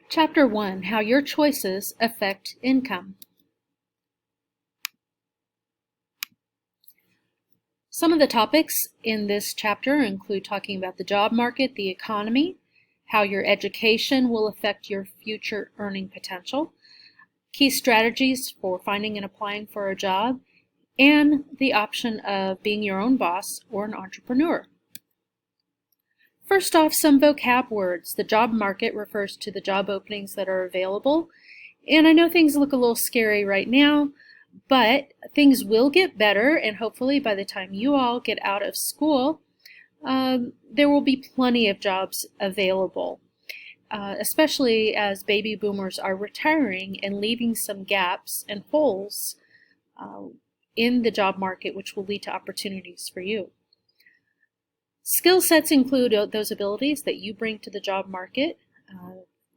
Chapter 1: How Your Choices Affect Income. Some of the topics in this chapter include talking about the job market, the economy, how your education will affect your future earning potential, key strategies for finding and applying for a job, and the option of being your own boss or an entrepreneur. First off, some vocab words. The job market refers to the job openings that are available. And I know things look a little scary right now, but things will get better, and hopefully by the time you all get out of school, there will be plenty of jobs available, especially as baby boomers are retiring and leaving some gaps and holes in the job market, which will lead to opportunities for you. Skill sets include those abilities that you bring to the job market.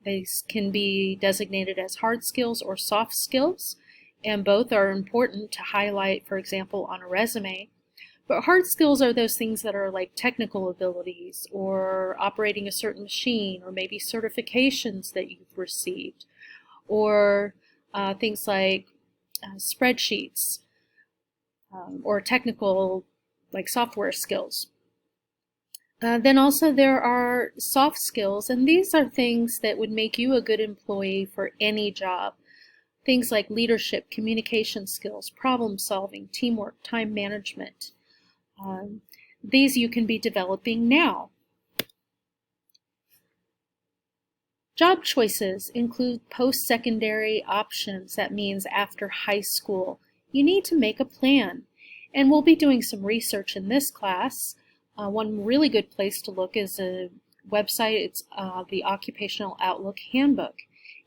These can be designated as hard skills or soft skills, and both are important to highlight, for example, on a resume. But hard skills are those things that are like technical abilities or operating a certain machine, or maybe certifications that you've received, or things like spreadsheets or technical like software skills. Then also there are soft skills, and these are things that would make you a good employee for any job. Things like leadership, communication skills, problem solving, teamwork, time management. These you can be developing now. Job choices include post-secondary options. That means after high school. You need to make a plan, and we'll be doing some research in this class. One really good place to look is a website. It's the Occupational Outlook Handbook,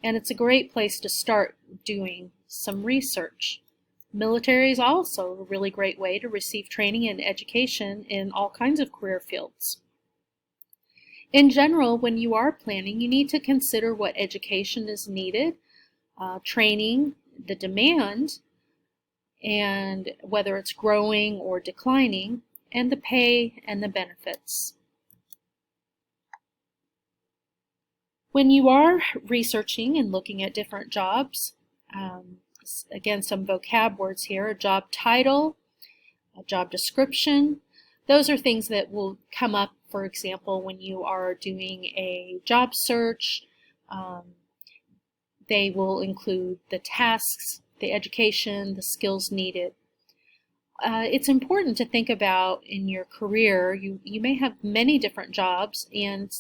and it's a great place to start doing some research. Military is also a really great way to receive training and education in all kinds of career fields. In general, when you are planning, you need to consider what education is needed, training, the demand, and whether it's growing or declining, and the pay and the benefits. When you are researching and looking at different jobs, again, some vocab words here: a job title, a job description. Those are things that will come up, for example, when you are doing a job search. They will include the tasks, the education, the skills needed. It's important to think about in your career, you may have many different jobs and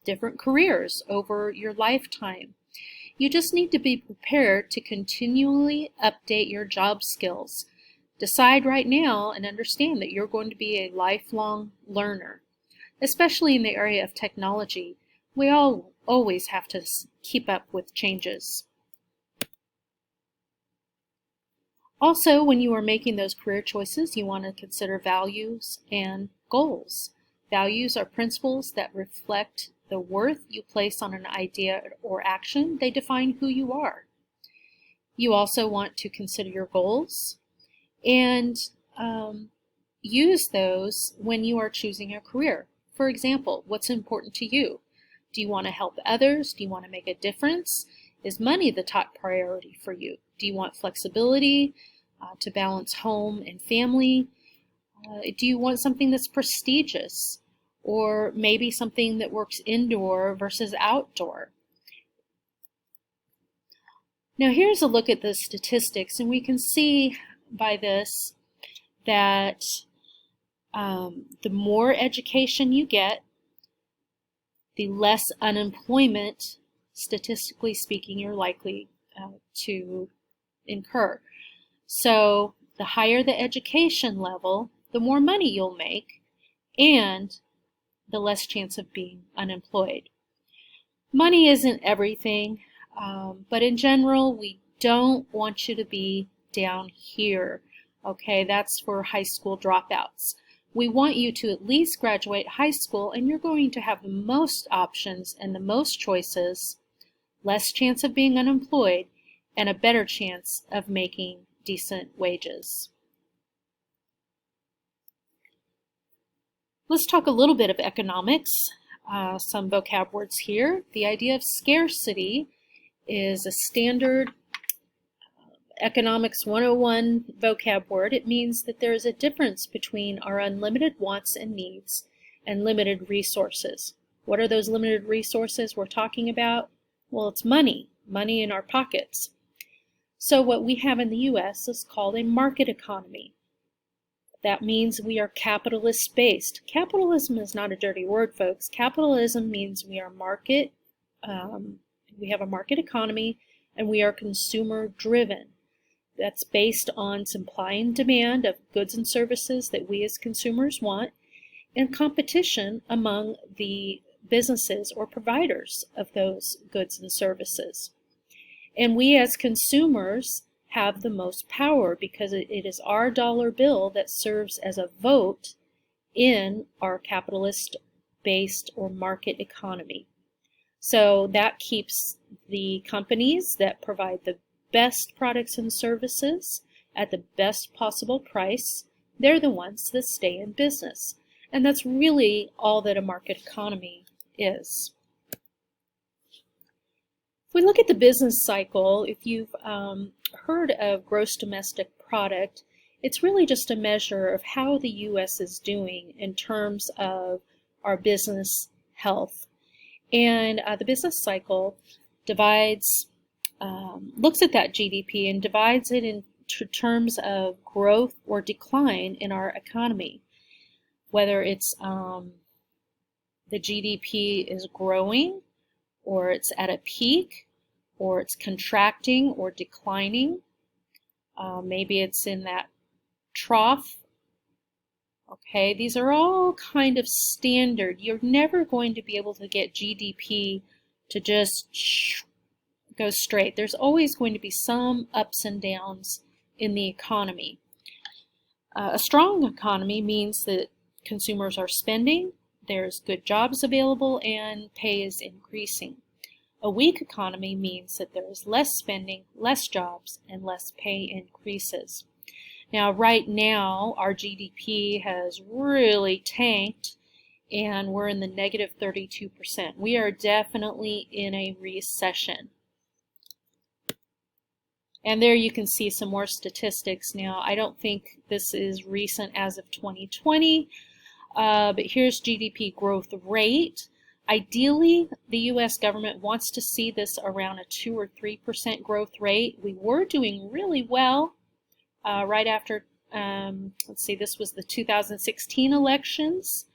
different careers over your lifetime. You just need to be prepared to continually update your job skills. Decide right now and understand that you're going to be a lifelong learner. Especially in the area of technology, we all always have to keep up with changes. Also, when you are making those career choices, you want to consider values and goals. Values are principles that reflect the worth you place on an idea or action. They define who you are. You also want to consider your goals and use those when you are choosing a career. For example, what's important to you? Do you want to help others? Do you want to make a difference? Is money the top priority for you? Do you want flexibility to balance home and family? Do you want something that's prestigious, or maybe something that works indoor versus outdoor? Now here's a look at the statistics, and we can see by this that the more education you get, the less unemployment, statistically speaking, you're likely to incur. So the higher the education level, the more money you'll make, and the less chance of being unemployed. Money isn't everything, but in general, we don't want you to be down here. Okay, that's for high school dropouts. We want you to at least graduate high school, and you're going to have the most options and the most choices, less chance of being unemployed, and a better chance of making decent wages. Let's talk a little bit of economics. some vocab words here. The idea of scarcity is a standard Economics 101 vocab word. It means that there is a difference between our unlimited wants and needs and limited resources. What are those limited resources we're talking about? Well, it's money in our pockets. So what we have in the U.S. is called a market economy. That means we are capitalist-based. Capitalism is not a dirty word, folks. Capitalism means we are we have a market economy, and we are consumer-driven. That's based on supply and demand of goods and services that we as consumers want, and competition among the businesses or providers of those goods and services. And we as consumers have the most power because it is our dollar bill that serves as a vote in our capitalist-based or market economy. So that keeps the companies that provide the best products and services at the best possible price. They're the ones that stay in business. And that's really all that a market economy is. If we look at the business cycle, if you've heard of gross domestic product, it's really just a measure of how the U.S. is doing in terms of our business health. And the business cycle divides, looks at that GDP and divides it into terms of growth or decline in our economy. Whether it's the GDP is growing, or it's at a peak, or it's contracting or declining. Maybe it's in that trough. Okay, these are all kind of standard. You're never going to be able to get GDP to just go straight. There's always going to be some ups and downs in the economy. A strong economy means that consumers are spending, there's good jobs available, and pay is increasing. A weak economy means that there is less spending, less jobs, and less pay increases. Now, right now, our GDP has really tanked, and we're in the negative 32%. We are definitely in a recession. And there you can see some more statistics. Now, I don't think this is recent as of 2020, but here's GDP growth rate. Ideally, the U.S. government wants to see this around a 2 or 3% growth rate. We were doing really well right after, let's see, this was the 2016 elections.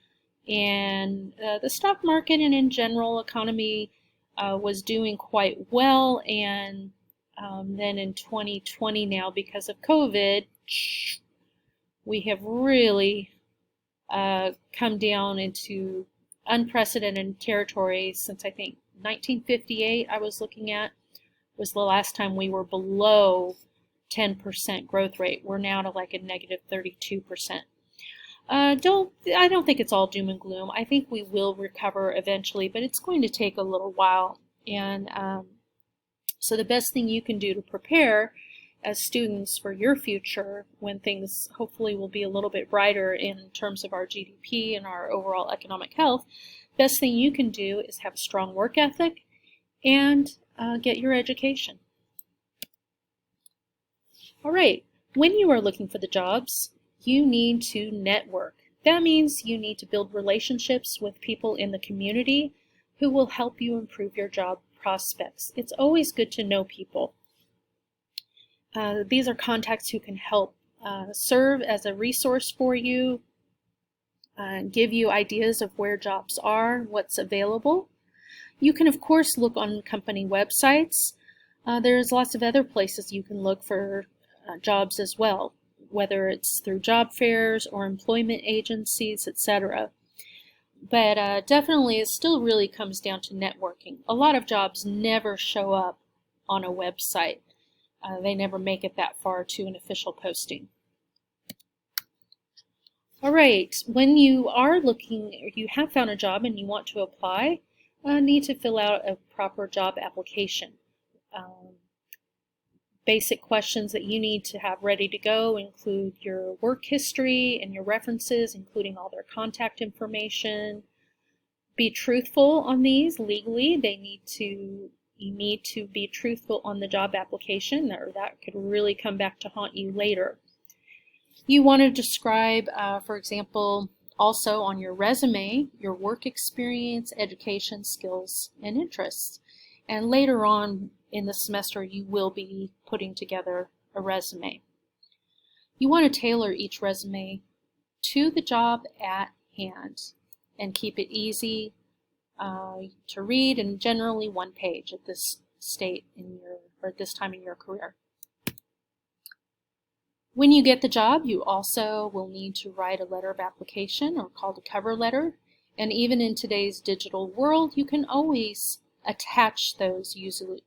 And the stock market and in general economy was doing quite well. And then in 2020 now, because of COVID, we have really come down into unprecedented territory since I think 1958 I was looking at was the last time we were below 10% growth rate. We're now to like a negative 32%. I don't think it's all doom and gloom. I think we will recover eventually, but it's going to take a little while. And so the best thing you can do to prepare as students for your future, when things hopefully will be a little bit brighter in terms of our GDP and our overall economic health, best thing you can do is have a strong work ethic and get your education. All right, when you are looking for the jobs, you need to network. That means you need to build relationships with people in the community who will help you improve your job prospects. It's always good to know people. These are contacts who can help serve as a resource for you, give you ideas of where jobs are, what's available. You can, of course, look on company websites. There's lots of other places you can look for jobs as well, whether it's through job fairs or employment agencies, etc. But definitely it still really comes down to networking. A lot of jobs never show up on a website. They never make it that far to an official posting. All right, when you are looking, or you have found a job and you want to apply, need to fill out a proper job application. Basic questions that you need to have ready to go include your work history and your references, including all their contact information, be truthful on these legally. You need to be truthful on the job application, or that could really come back to haunt you later. You want to describe, for example, also on your resume, your work experience, education, skills, and interests. And later on in the semester, you will be putting together a resume. You want to tailor each resume to the job at hand and keep it easy to read, and generally one page at this at this time in your career. When you get the job, you also will need to write a letter of application, or called a cover letter. And even in today's digital world, you can always attach those usually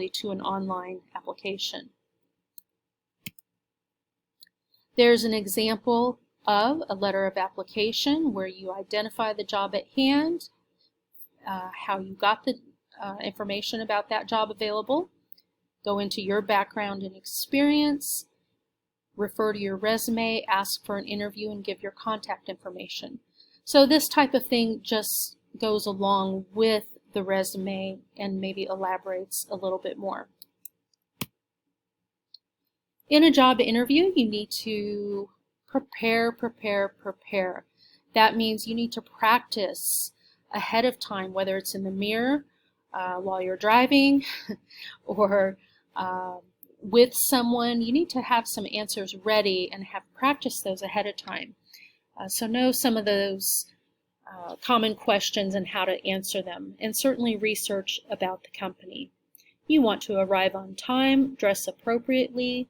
to an online application. There's an example of a letter of application where you identify the job at hand, how you got the information about that job available, go into your background and experience, refer to your resume, ask for an interview, and give your contact information. So this type of thing just goes along with the resume and maybe elaborates a little bit more. In a job interview, you need to prepare. That means you need to practice ahead of time, whether it's in the mirror while you're driving or with someone. You need to have some answers ready and have practiced those ahead of time. So know some of those common questions and how to answer them, and certainly research about the company. You want to arrive on time, dress appropriately.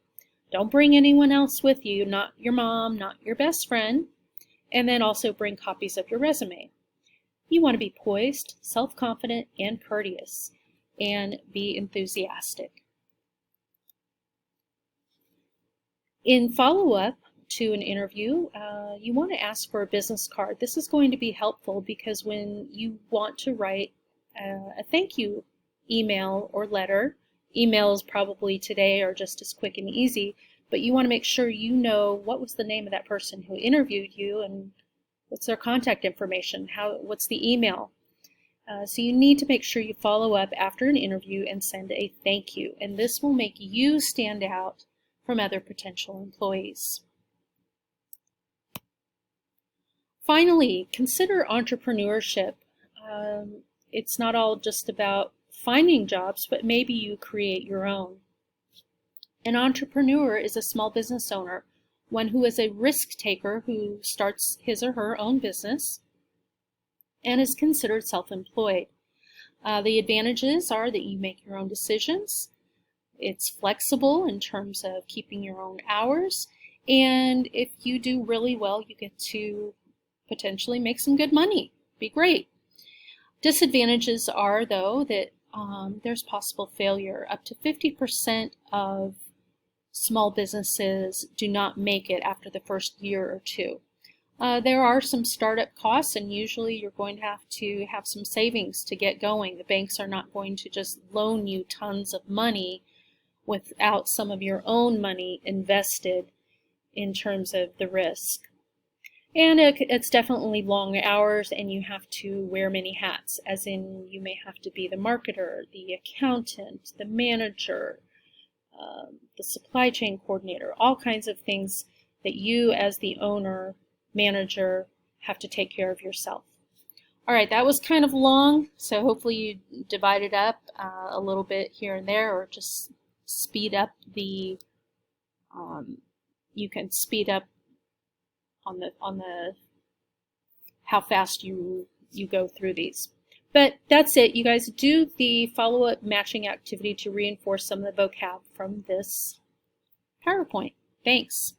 Don't bring anyone else with you, not your mom, not your best friend, and then also bring copies of your resume. You want to be poised, self-confident, and courteous, and be enthusiastic. In follow-up to an interview, you want to ask for a business card. This is going to be helpful because when you want to write a thank you email or letter, emails probably today are just as quick and easy, but you want to make sure you know what was the name of that person who interviewed you and what's their contact information, what's the email. So you need to make sure you follow up after an interview and send a thank you, and this will make you stand out from other potential employees. Finally, consider entrepreneurship. It's not all just about finding jobs, but maybe you create your own. An entrepreneur is a small business owner, one who is a risk taker who starts his or her own business and is considered self-employed. The advantages are that you make your own decisions. It's flexible in terms of keeping your own hours, and if you do really well, you get to potentially make some good money. Be great. Disadvantages are, though, that there's possible failure. Up to 50% of small businesses do not make it after the first year or two. There are some startup costs, and usually you're going to have some savings to get going. The banks are not going to just loan you tons of money without some of your own money invested in terms of the risk. And it's definitely long hours, and you have to wear many hats, as in you may have to be the marketer, the accountant, the manager, the supply chain coordinator, all kinds of things that you as the owner, manager, have to take care of yourself. All right, that was kind of long, so hopefully you divide it up a little bit here and there, or just speed up the, you can speed up on the how fast you go through these. But that's it. You guys do the follow-up matching activity to reinforce some of the vocab from this PowerPoint. Thanks.